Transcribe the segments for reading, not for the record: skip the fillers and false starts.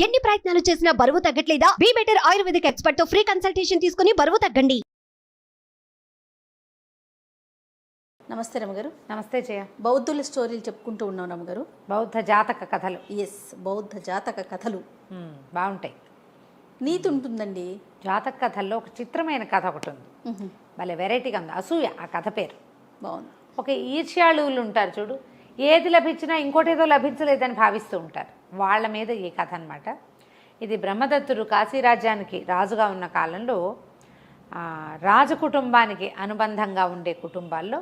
ఎన్ని ప్రయత్నాలు చేసినా బరువు తగ్గట్లేదా? బీ బెటర్ ఆయుర్వేదిక్ ఎక్స్పర్ట్ తో ఫ్రీ కన్సల్టేషన్ తీసుకుని బరువు తగ్గండి. నమస్తే రమగారు. నమస్తే జయ. బౌద్ధుల స్టోరీలు చెప్పుకుంటూ ఉన్నాం రమగారు. బౌద్ధ జాతక కథలు. ఎస్, బౌద్ధ జాతక కథలు బాగుంటాయి. నీతి ఉంటుందండి జాతక కథల్లో. ఒక చిత్రమైన కథ ఒకటి ఉంది, భలే వెరైటీగా ఉంది. అసూయ ఆ కథ పేరు. బాగుంది. ఒక ఈర్ష్యాళువులు ఉంటారు చూడు, ఏది లభించినా ఇంకోటేదో లభించలేదని భావిస్తూ ఉంటారు. వాళ్ళ మీద ఈ కథ అనమాట. ఇది బ్రహ్మదత్తుడు కాశీరాజ్యానికి రాజుగా ఉన్న కాలంలో రాజకుటుంబానికి అనుబంధంగా ఉండే కుటుంబాల్లో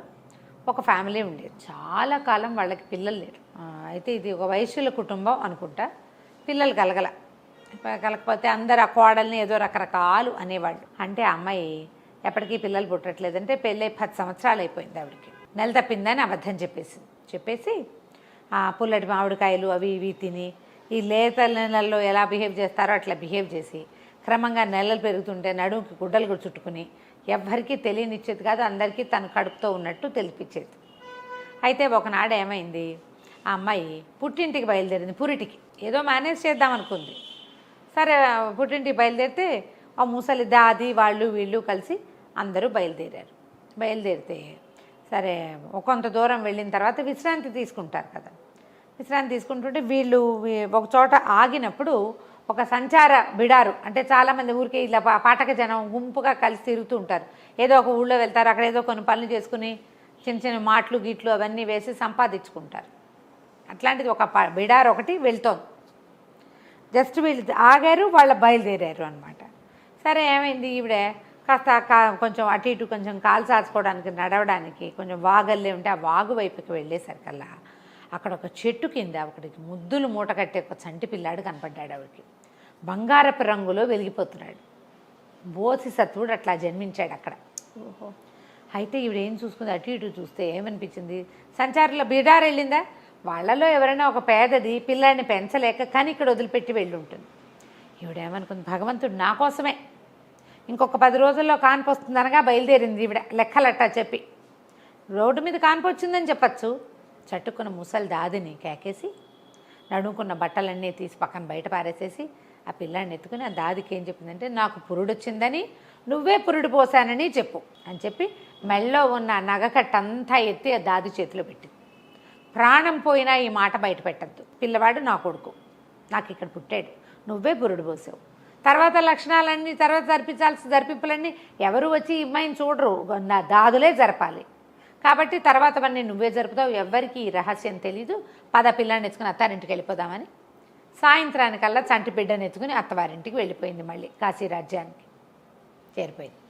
ఒక ఫ్యామిలీ ఉండేది. చాలా కాలం వాళ్ళకి పిల్లలు లేరు. అయితే ఇది ఒక వైశ్యుల కుటుంబం అనుకుంటా. పిల్లలు కలగకపోతే అందరు ఆ కోడల్ని ఏదో రకరకాలు అనేవాళ్ళు. అంటే అమ్మాయి ఎప్పటికీ పిల్లలు పుట్టట్లేదంటే పెళ్ళై 10 సంవత్సరాలు అయిపోయింది. ఆవిడకి నెల తప్పిందని అబద్ధం చెప్పేసి పుల్లటి మామిడికాయలు అవి ఇవి తిని ఈ లేత నెలల్లో ఎలా బిహేవ్ చేస్తారో అట్లా బిహేవ్ చేసి క్రమంగా నెలలు పెరుగుతుంటే నడుముకి గుడ్డలు చుట్టుకుని ఎవ్వరికీ తెలియనిచ్చేది కాదు, అందరికీ తను కడుపుతో ఉన్నట్టు తెలిపించేది. అయితే ఒకనాడు ఏమైంది, ఆ అమ్మాయి పుట్టింటికి బయలుదేరింది. పురిటికి ఏదో మేనేజ్ చేద్దామనుకుంది. సరే పుట్టింటికి బయలుదేరితే ఆ ముసలి దాది వాళ్ళు వీళ్ళు కలిసి అందరూ బయలుదేరితే సరే కొంత దూరం వెళ్ళిన తర్వాత విశ్రాంతి తీసుకుంటారు కదా. విశ్రాంతి తీసుకుంటుంటే వీళ్ళు ఒక చోట ఆగినప్పుడు ఒక సంచార బిడారు, అంటే చాలామంది ఊరికే ఇలా పాఠక జనం గుంపుగా కలిసి తిరుగుతూ ఉంటారు. ఏదో ఒక ఊళ్ళో వెళ్తారు, అక్కడ ఏదో కొన్ని పనులు చేసుకుని చిన్న చిన్న మాటలు గిట్లు అవన్నీ వేసి సంపాదించుకుంటారు. అట్లాంటిది ఒక బిడారు ఒకటి వెళ్తోంది. జస్ట్ వీళ్ళు ఆగారు, వాళ్ళు బయలుదేరారు అనమాట. సరే ఏమైంది, ఈవిడ కాస్త కొంచెం అటు ఇటు కొంచెం కాలు చాచుకోవడానికి నడవడానికి కొంచెం వాగల్లే ఉంటే ఆ వాగు వైపుకి వెళ్ళేసరికల్లా అక్కడ ఒక చెట్టు కింద ఒకటికి ముద్దులు మూట కట్టే ఒక చంటి పిల్లాడు కనపడ్డాడు. ఆవిడకి బంగారపు రంగులో వెలిగిపోతున్నాడు. బోధిసత్వుడు అట్లా జన్మించాడు అక్కడ. ఓహో. అయితే ఈవిడ ఏం చూసుకుంది, అటు ఇటు చూస్తే ఏమనిపించింది, సంచారంలో బిడారు వెళ్ళిందా, వాళ్ళలో ఎవరైనా ఒక పేదది పిల్లాడిని పెంచలేక కానీ ఇక్కడ వదిలిపెట్టి వెళ్ళి ఉంటుంది. ఈవిడేమనుకుంది, భగవంతుడు నా కోసమే ఇంకొక 10 రోజుల్లో కాన్పు వస్తుందనగా బయలుదేరింది ఈవిడ లెక్కలట్టా చెప్పి. రోడ్డు మీద కాన్పు వచ్చిందని చెప్పచ్చు. చట్టుకున్న ముసలి దాదిని కేకేసి నడుముకున్న బట్టలన్నీ తీసి పక్కన బయట పారేసేసి ఆ పిల్లాడిని ఎత్తుకుని ఆ దాదికి ఏం చెప్పిందంటే, నాకు పురుడొచ్చిందని నువ్వే పురుడు పోసానని చెప్పు అని చెప్పి మెళ్ళో ఉన్న నగకట్టంతా ఎత్తి ఆ దాది చేతిలో పెట్టింది. ప్రాణం పోయినా ఈ మాట బయట పెట్టద్దు, పిల్లవాడు నా కొడుకు, నాకు ఇక్కడ పుట్టాడు, నువ్వే పురుడు పోసావు. తర్వాత లక్షణాలన్నీ తర్వాత జరిపింపులన్నీ ఎవరు వచ్చి ఈ అమ్మాయిని చూడరు, నా దాదులే జరపాలి. కాబట్టి తర్వాత అవన్నీ నువ్వే జరుపుతావు, ఎవ్వరికి ఈ రహస్యం తెలీదు, పిల్లాన్ని ఎత్తుకుని అత్తారింటికి వెళ్ళిపోదామని సాయంత్రానికల్లా చంటి బిడ్డను ఎత్తుకుని అత్తవారింటికి వెళ్ళిపోయింది. మళ్ళీ కాశీరాజ్యానికి చేరిపోయింది.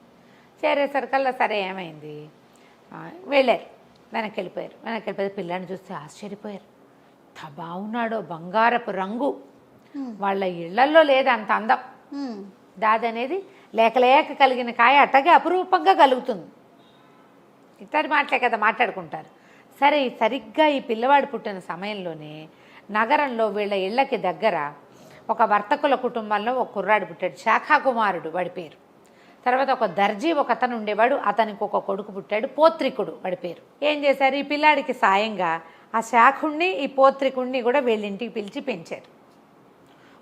చేరేసరికల్లా సరే ఏమైంది, వెళ్ళారు, వెనక్కి వెళ్ళిపోయారు. పిల్లాన్ని చూస్తే ఆశ్చర్యపోయారు. బాగున్నాడో, బంగారపు రంగు, వాళ్ళ ఇళ్లల్లో లేదు అంత అందం. దాది అనేది లేక కలిగిన కాయ అట్టగే అపురూపంగా కలుగుతుంది. ఇతడి మాటలే కదా మాట్లాడుకుంటారు. సరే సరిగ్గా ఈ పిల్లవాడు పుట్టిన సమయంలోనే నగరంలో వీళ్ళ ఇళ్ళకి దగ్గర ఒక వర్తకుల కుటుంబంలో ఒక కుర్రాడు పుట్టాడు, శాఖాకుమారుడు వాడి పేరు. తర్వాత ఒక దర్జీ ఒక అతను ఉండేవాడు, అతనికి ఒక కొడుకు పుట్టాడు, పోత్రికుడు వాడి పేరు. ఏం చేశారు, ఈ పిల్లాడికి సాయంగా ఆ శాఖుణ్ణి ఈ పోత్రికుణ్ణి కూడా వీళ్ళింటికి పిలిచి పెంచారు.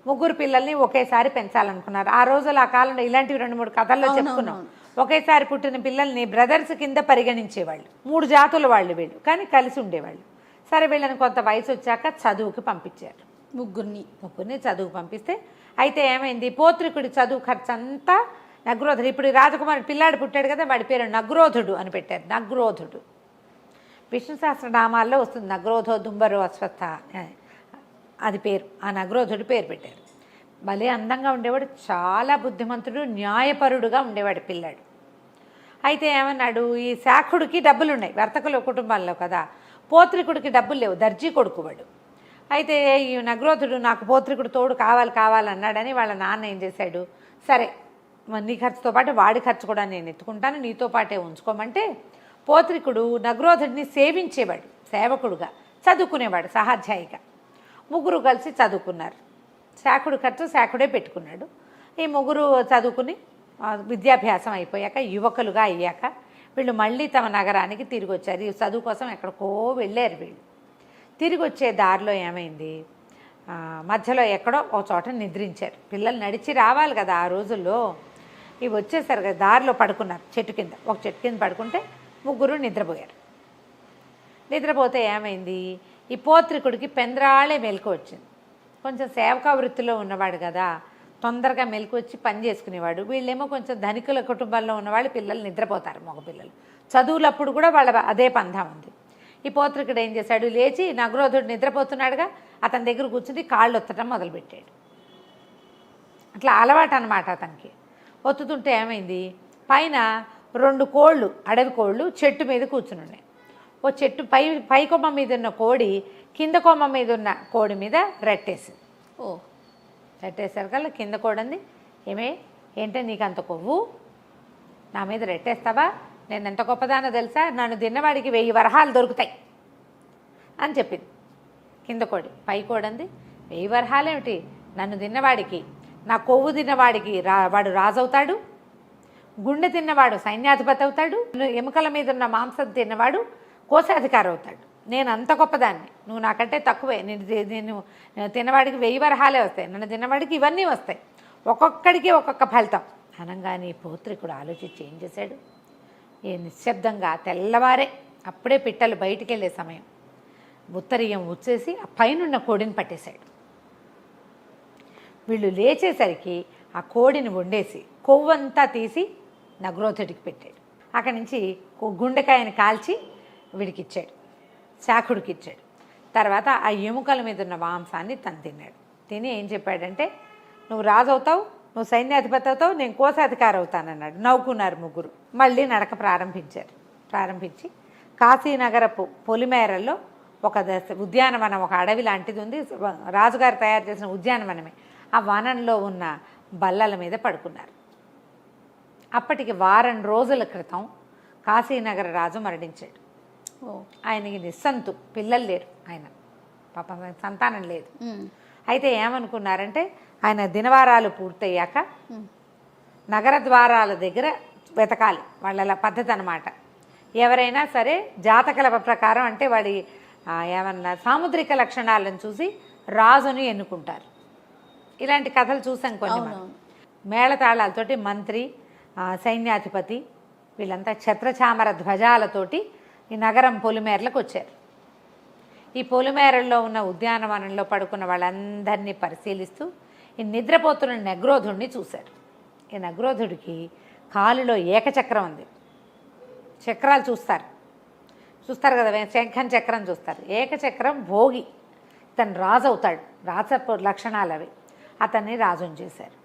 3 పిల్లల్ని ఒకేసారి పెంచాలనుకున్నారు. ఆ రోజులు ఆ కాలంలో ఇలాంటివి 2-3 కథల్లో చెప్పుకున్నాం. ఒకేసారి పుట్టిన పిల్లల్ని బ్రదర్స్ కింద పరిగణించేవాళ్ళు. 3 జాతుల వాళ్ళు వీళ్ళు, కానీ కలిసి ఉండేవాళ్ళు. సరే వీళ్ళని కొంత వయసు వచ్చాక చదువుకి పంపించారు. ముగ్గురిని చదువు పంపిస్తే అయితే ఏమైంది, పోత్రికుడి చదువు ఖర్చు అంతా నగ్రోధుడు. ఇప్పుడు రాజకుమారుడు పిల్లాడు పుట్టాడు కదా, వాడి పేరు నగ్రోధుడు అని పెట్టారు. నగ్రోధుడు విష్ణు సహస్రనామాల్లో వస్తుంది, నగ్రోధో దుంబరో అశ్వత్థ అది పేరు. ఆ నగ్రోధుడి పేరు పెట్టారు. భలే అందంగా ఉండేవాడు, చాలా బుద్ధిమంతుడు, న్యాయపరుడుగా ఉండేవాడు పిల్లాడు. అయితే ఏమన్నాడు, ఈ శాఖుడికి డబ్బులున్నాయి, వర్తకుల కుటుంబాల్లో కదా, పోత్రికుడికి డబ్బులు లేవు, దర్జీ కొడుకు వాడు. అయితే ఈ నగ్రోధుడు నాకు పోత్రికుడు తోడు కావాలన్నాడని వాళ్ళ నాన్న ఏం చేశాడు, సరే నీ ఖర్చుతో పాటు వాడి ఖర్చు కూడా నేను ఎత్తుకుంటాను, నీతో పాటే ఉంచుకోమంటే పోత్రికుడు నగ్రోధుడిని సేవించేవాడు, సేవకుడుగా చదువుకునేవాడు సహాధ్యాయిగా. 3 కలిసి చదువుకున్నారు. శాఖుడు ఖర్చు శాఖుడే పెట్టుకున్నాడు. ఈ 3 చదువుకుని విద్యాభ్యాసం అయిపోయాక యువకులుగా అయ్యాక వీళ్ళు మళ్ళీ తమ నగరానికి తిరిగి వచ్చారు. ఈ చదువు కోసం ఎక్కడికో వెళ్ళారు వీళ్ళు. తిరిగి వచ్చే దారిలో ఏమైంది, మధ్యలో ఎక్కడో ఒక చోట నిద్రించారు. పిల్లలు నడిచి రావాలి కదా ఆ రోజుల్లో. ఇవి వచ్చేసారు కదా, దారిలో పడుకున్నారు చెట్టు కింద. ఒక చెట్టు కింద పడుకుంటే ముగ్గురు నిద్రపోయారు. నిద్రపోతే ఏమైంది, ఈ పోత్రికుడికి పెందరాళే మెలకు వచ్చింది. కొంచెం సేవకా వృత్తిలో ఉన్నవాడు కదా, తొందరగా మెలకు వచ్చి పని చేసుకునేవాడు. వీళ్ళేమో కొంచెం ధనికుల కుటుంబాల్లో ఉన్నవాళ్ళు, పిల్లలు నిద్రపోతారు, మగపిల్లలు. చదువులప్పుడు కూడా వాళ్ళ అదే పంథా ఉంది. ఈ పోత్రికుడు ఏం చేశాడు, లేచి నగరోధుడు నిద్రపోతున్నాడుగా అతని దగ్గర కూర్చుని కాళ్ళు ఒత్తటం మొదలుపెట్టాడు. అట్లా అలవాటు అనమాట అతనికి. ఒత్తుతుంటే ఏమైంది, పైన 2 కోళ్ళు, అడవి కోళ్ళు చెట్టు మీద కూర్చుని ఉన్నాయి. ఓ చెట్టు పై కొమ్మ మీద ఉన్న కోడి కింద కొమ్మ మీద ఉన్న కోడి మీద రెట్టేసింది. రెట్టేసరికల్లా కింద కోడంది, ఏంటే నీకు అంత కొవ్వు, నా మీద రెట్టేస్తావా, నేను ఎంత గొప్పదానో తెలుసా, నన్ను తిన్నవాడికి 1000 వరహాలు దొరుకుతాయి అని చెప్పింది కింద కోడి. పై కోడంది, 1000 వరహాలేమిటి, నన్ను తిన్నవాడికి, నా కొవ్వు తిన్నవాడికి వాడు రాజవుతాడు, గుండె తిన్నవాడు సైన్యాధిపతి అవుతాడు, ఎముకల మీద ఉన్న మాంసం తిన్నవాడు కోశాధికారి అవుతాడు. నేను అంత గొప్పదాన్ని, నువ్వు నాకంటే తక్కువే, నేను తిన్నవాడికి 1000 వరహాలే వస్తాయి, నన్ను తిన్నవాడికి ఇవన్నీ వస్తాయి, ఒక్కొక్కడికి ఒక్కొక్క ఫలితం అనగానే పోత్రికుడు ఆలోచించి ఏం చేశాడు, నిశ్శబ్దంగా తెల్లవారే అప్పుడే పిట్టలు బయటికి వెళ్ళే సమయం ఉత్తరీయం వచ్చేసి ఆ పైనున్న కోడిని పట్టేశాడు. వీళ్ళు లేచేసరికి ఆ కోడిని వండేసి కొవ్వంతా తీసి నగ్రోధుడికి పెట్టాడు. అక్కడి నుంచి గుండెకాయని కాల్చి వీడికిచ్చాడు, శాఖుడికి ఇచ్చాడు. తర్వాత ఆ ఎముకల మీద ఉన్న మాంసాన్ని తను తిన్నాడు. తిని ఏం చెప్పాడంటే, నువ్వు రాజు అవుతావు, నువ్వు సైన్యాధిపతి అవుతావు, నేను కోశాధికారి అవుతానన్నాడు. నవ్వుకున్నారు ముగ్గురు. మళ్ళీ నడక ప్రారంభించి కాశీనగరపు పొలిమేరల్లో ఒక ఉద్యానవనం, ఒక అడవి లాంటిది ఉంది. రాజుగారు తయారు చేసిన ఉద్యానవనమే. ఆ వనంలో ఉన్న బల్లల మీద పడుకున్నారు. అప్పటికి 1 వారం రోజుల క్రితం కాశీనగర రాజు మరణించాడు. ఆయనకి నిస్సంతు, పిల్లలు లేరు, ఆయన పాపం సంతానం లేదు. అయితే ఏమనుకున్నారంటే, ఆయన దినవారాలు పూర్తయ్యాక నగర ద్వారాల దగ్గర వెతకాలి, వాళ్ళ పద్ధతి అన్నమాట. ఎవరైనా సరే జాతకాల ప్రకారం, అంటే వాడి ఏమన్నా సాముద్రిక లక్షణాలను చూసి రాజుని ఎన్నుకుంటారు. ఇలాంటి కథలు చూసాం కొన్ని. మేళతాళాలతోటి మంత్రి, సైన్యాధిపతి వీళ్ళంతా ఛత్రచామర ధ్వజాలతోటి ఈ నగరం పొలిమేరలకు వచ్చారు. ఈ పొలిమేరల్లో ఉన్న ఉద్యానవనంలో పడుకున్న వాళ్ళందరినీ పరిశీలిస్తూ ఈ నిద్రపోతున్న నగ్రోధుడిని చూశారు. ఈ నగ్రోధుడికి కాలులో ఏకచక్రం ఉంది. చక్రాలు చూస్తారు కదా, శంఖం చక్రం చూస్తారు. ఏకచక్రం భోగి, ఇతను రాజు అవుతాడు, రాజపు లక్షణాలు అవి. అతన్ని రాజుని చేశారు,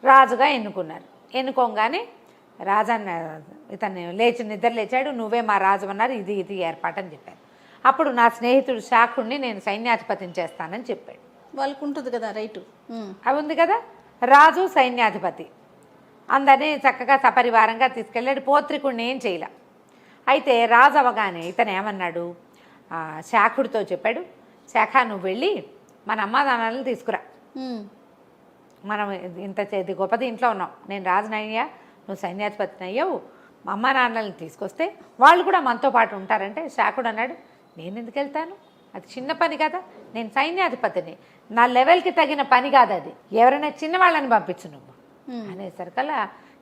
రాజుగా ఎన్నుకున్నారు. ఎన్నుకోగానే రాజన్న ఇతన్ని నిద్ర లేచాడు. నువ్వే మా రాజు అన్నారు, ఇది ఏర్పాటని చెప్పారు. అప్పుడు నా స్నేహితుడు శాఖుడిని నేను సైన్యాధిపతిని చేస్తానని చెప్పాడు. వాళ్ళకు ఉంటుంది కదా రైటు, అవి ఉంది కదా. రాజు సైన్యాధిపతి అందరినీ చక్కగా సపరివారంగా తీసుకెళ్ళాడు. పోత్రికుడిని ఏం చేయలే. అయితే రాజు అవగానే ఇతను ఏమన్నాడు, శాఖుడితో చెప్పాడు, శాఖ నువ్వు వెళ్ళి మన అమ్మానాన్నలను తీసుకురా, మనం ఇంత గొప్పది ఇంట్లో ఉన్నాం, నేను రాజునయ్యా, నువ్వు సైన్యాధిపతిని అయ్యావు, మా అమ్మ నాన్నలను తీసుకొస్తే వాళ్ళు కూడా మనతో పాటు ఉంటారంటే శాఖుడు అన్నాడు, నేను ఎందుకు వెళ్తాను, అది చిన్న పని కదా, నేను సైన్యాధిపతిని, నా లెవెల్కి తగిన పని కాదు అది, ఎవరైనా చిన్నవాళ్ళని పంపించు నువ్వు అనేసరికల్లా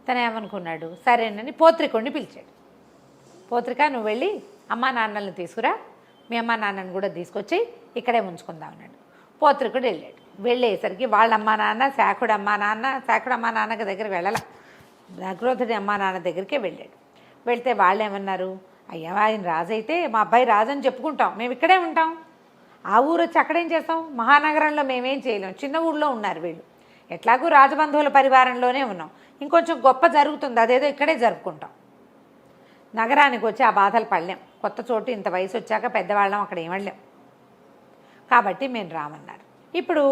తను ఏమనుకున్నాడు, సరేనని పోత్రికుడిని పిలిచాడు. పోత్రిక నువ్వు వెళ్ళి అమ్మా నాన్నలను తీసుకురా, మీ అమ్మా నాన్నని కూడా తీసుకొచ్చి ఇక్కడే ఉంచుకుందాం అన్నాడు. పోత్రికుడు వెళ్ళాడు. వెళ్ళేసరికి వాళ్ళ అమ్మా నాన్న, శాఖుడు అమ్మా నాన్నకి దగ్గర వెళ్ళాల, నగ్రోధుడి అమ్మా నాన్న దగ్గరికే వెళ్ళాడు. వెళ్తే వాళ్ళు ఏమన్నారు, అయ్యా ఆయన రాజు అయితే మా అబ్బాయి రాజు అని చెప్పుకుంటాం, మేము ఇక్కడే ఉంటాం, ఆ ఊరు వచ్చి అక్కడేం చేస్తాం, మహానగరంలో మేమేం చేయలేం, చిన్న ఊళ్ళో ఉన్నారు వీళ్ళు, ఎట్లాగూ రాజబంధువుల పరివారంలోనే ఉన్నాం, ఇంకొంచెం గొప్ప జరుగుతుంది అదేదో ఇక్కడే జరుపుకుంటాం, నగరానికి వచ్చి ఆ బాధలు పడలేం, కొత్త చోటు ఇంత వయసు వచ్చాక పెద్దవాళ్ళం అక్కడ ఏమడలేం, కాబట్టి మేము రామన్నారు. ఇప్పుడు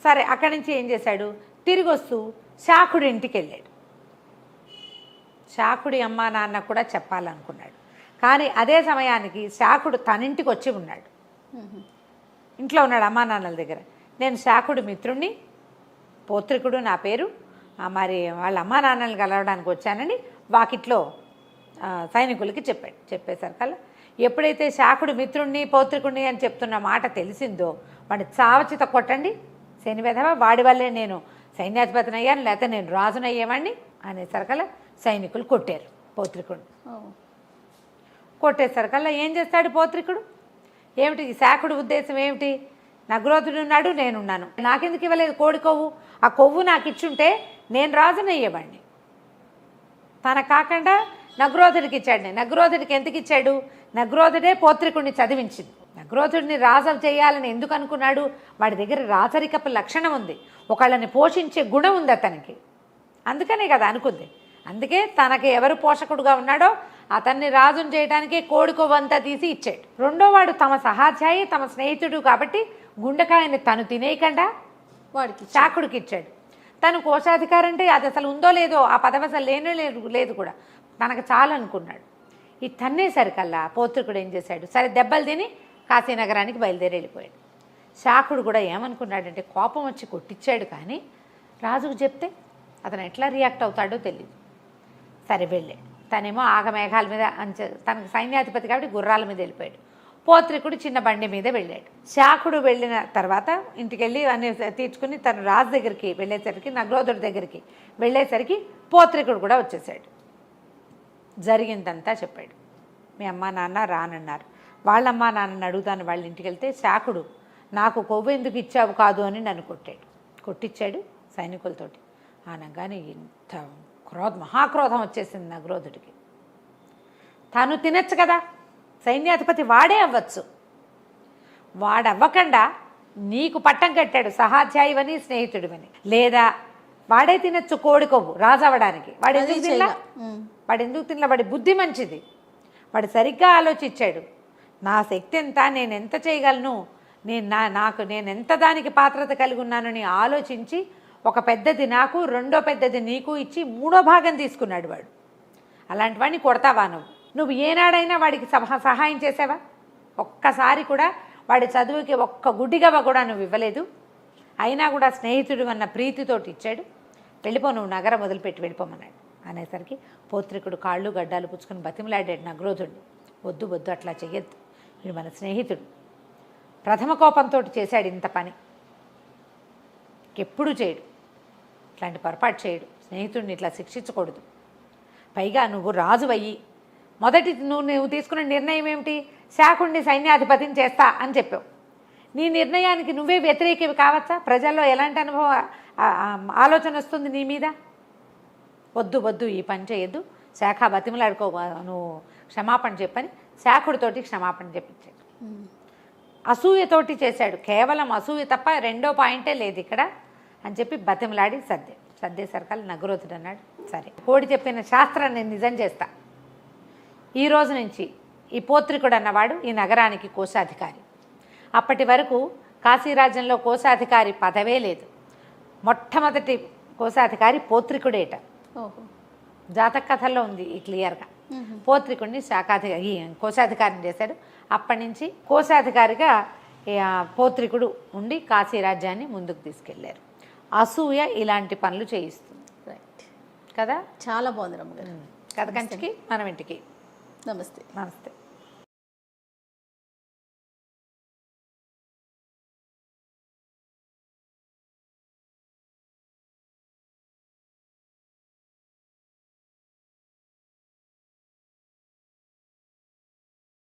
సరే అక్కడి నుంచి ఏం చేశాడు, తిరిగి వస్తూ శాఖుడి ఇంటికి వెళ్ళాడు. శాఖుడి అమ్మా నాన్న కూడా చెప్పాలనుకున్నాడు, కానీ అదే సమయానికి శాఖుడు తన ఇంటికి వచ్చి ఉన్నాడు, ఇంట్లో ఉన్నాడు అమ్మా నాన్నల దగ్గర. నేను శాఖుడి మిత్రుణ్ణి, పోత్రికుడు నా పేరు, మరి వాళ్ళ అమ్మా నాన్నలు కలవడానికి వచ్చానని వాకిట్లో సైనికులకి చెప్పాడు. చెప్పేసరికల్లా ఎప్పుడైతే శాకుడు మిత్రుణ్ణి పౌత్రికుణ్ణి అని చెప్తున్న మాట తెలిసిందో వాడిని చావచిత కొట్టండి, శని వెధవ, వాడి వల్లే నేను సైన్యాధిపతిని అయ్యాను, లేకపోతే నేను రాజునయ్యేవాడిని అనేసరికల్లా సైనికులు కొట్టారు పౌత్రికుడిని. కొట్టేసరికల్లా ఏం చేస్తాడు పౌత్రికుడు? ఏమిటి శాకుడు ఉద్దేశం ఏమిటి? నగ్రోధుడు ఉన్నాడు, నేనున్నాను, నాకెందుకు ఇవ్వలేదు కోడి కొవ్వు? ఆ కొవ్వు నాకు ఇచ్చుంటే నేను రాజునయ్యేవాడిని. తన కాకుండా నగ్రోధుడికి ఇచ్చాడు. నగ్రోధుడికి ఎందుకు ఇచ్చాడు? నగ్రోధుడే పౌత్రికుడిని చదివించింది. నగ్రోధుడిని రాజు చేయాలని ఎందుకు అనుకున్నాడు? వాడి దగ్గర రాజరికపు లక్షణం ఉంది, ఒకళ్ళని పోషించే గుణం ఉంది అతనికి, అందుకనే కదా అనుకుంది. అందుకే తనకి ఎవరు పోషకుడుగా ఉన్నాడో అతన్ని రాజును చేయడానికే కోడికొవ్వంతా తీసి ఇచ్చాడు. రెండోవాడు తమ సహాధ్యాయి, తమ స్నేహితుడు కాబట్టి గుండెకాయని తను తినేయకుండా వాడికి శాకుడికి ఇచ్చాడు. తను కోశాధికారి అంటే అది అసలు ఉందో లేదో, ఆ పదవి అసలు లేదు కూడా, తనకు చాలు అనుకున్నాడు. ఈ తన్నేసరికల్లా పౌత్రికుడు ఏం చేశాడు? సరే దెబ్బలు తిని కాశీనగరానికి బయలుదేరి వెళ్ళిపోయాడు. శాకుడు కూడా ఏమనుకున్నాడంటే కోపం వచ్చి కొట్టించాడు, కానీ రాజుకు చెప్తే అతను ఎట్లా రియాక్ట్ అవుతాడో తెలియదు. సరే వెళ్ళాడు. తనేమో ఆగమేఘాల మీద తనకు సైన్యాధిపతి కాబట్టి గుర్రాల మీద వెళ్ళిపోయాడు. పౌత్రికుడు చిన్న బండి మీద వెళ్ళాడు. శాకుడు వెళ్ళిన తర్వాత ఇంటికి వెళ్ళి అన్ని తీర్చుకుని తను రాజు దగ్గరికి వెళ్ళేసరికి, నగ్రోధుడి దగ్గరికి వెళ్ళేసరికి పౌత్రికుడు కూడా వచ్చేసాడు. జరిగిందంతా చెప్పాడు. మీ అమ్మ నాన్న రానన్నారు. వాళ్ళమ్మ నాన్నని అడుగుతాను వాళ్ళ ఇంటికి వెళ్తే శాకుడు నాకు కొవ్వు ఎందుకు ఇచ్చావు కాదు అని నన్ను కొట్టించాడు సైనికులతోటి. అనగానే ఇంత మహాక్రోధం వచ్చేసింది నగ్రోధుడికి. తను తినచ్చు కదా, సైన్యాధిపతి వాడే అవ్వచ్చు, వాడవ్వకుండా నీకు పట్టం కట్టాడు సహాధ్యాయువని స్నేహితుడివని. లేదా వాడే తినచ్చు కోడి కొవ్వు రాజు అవ్వడానికి. వాడు ఎందుకు తినలా? వాడి బుద్ధి మంచిది, వాడు సరిగ్గా ఆలోచించాడు. నా శక్తి ఎంత, నేను ఎంత చేయగలను, నేను ఎంత దానికి పాత్రత కలిగి ఉన్నానని ఆలోచించి ఒక పెద్దది నాకు, రెండో పెద్దది నీకు ఇచ్చి మూడో భాగం తీసుకున్నాడు వాడు. అలాంటి వాడిని కొడతావా నువ్వు ఏనాడైనా వాడికి సహాయం చేసావా? ఒక్కసారి కూడా వాడి చదువుకి ఒక్క గుడ్డిగవ్వ కూడా నువ్వు ఇవ్వలేదు. అయినా కూడా స్నేహితుడు అన్న ప్రీతితోటి ఇచ్చాడు. వెళ్ళిపో, నువ్వు నగరం వదిలిపెట్టి వెళ్ళిపోమన్నాడు. అనేసరికి పౌత్రికుడు కాళ్ళు గడ్డాలు పుచ్చుకొని బతిమలాడాడు నగ్రోధుడిని. వద్దు అట్లా చెయ్యొద్దు, వీడు మన స్నేహితుడు. ప్రథమ కోపంతో చేశాడు ఇంత పని, ఎప్పుడూ చేయడు, ఇట్లాంటి పొరపాటు చేయడు. స్నేహితుడిని ఇట్లా శిక్షించకూడదు. పైగా నువ్వు రాజువయ్యి మొదటి నువ్వు తీసుకున్న నిర్ణయం ఏమిటి? శాకుడిని సైన్యాధిపతిని చేస్తా అని చెప్పావు. నీ నిర్ణయానికి నువ్వే వ్యతిరేకివి కావచ్చా? ప్రజల్లో ఎలాంటి ఆలోచన వస్తుంది నీ మీద? వద్దు ఈ పని చేయొద్దు, శాఖ బతిమలాడుకో, నువ్వు క్షమాపణ చెప్పని శాకుడితోటి క్షమాపణ చెప్పించాడు. అసూయతోటి చేశాడు, కేవలం అసూయ తప్ప రెండో పాయింటే లేదు ఇక్కడ అని చెప్పి బతిమలాడి సర్దేసరికల్ నగ్రోధుడు అన్నాడు, సరే కోడి చెప్పిన శాస్త్రాన్ని నేను నిజం చేస్తా. ఈ రోజు నుంచి ఈ పౌత్రికుడు అన్నవాడు ఈ నగరానికి కోశాధికారి. అప్పటి వరకు కాశీరాజ్యంలో కోశాధికారి పదవే లేదు. మొట్టమొదటి కోశాధికారి పౌత్రికుడేట. జాతక కథల్లో ఉంది ఈ క్లియర్గా. పౌత్రికుడిని కోశాధికారిని చేశాడు. అప్పటి నుంచి కోశాధికారిగా పౌత్రికుడు ఉండి కాశీరాజ్యాన్ని ముందుకు తీసుకెళ్లారు. అసూయ ఇలాంటి పనులు చేయిస్తుంది. రైట్ కదా, చాలా బాగుంది రమ్మగారు. కథ కంచికి మనం ఇంటికి. నమస్తే. నమస్తే.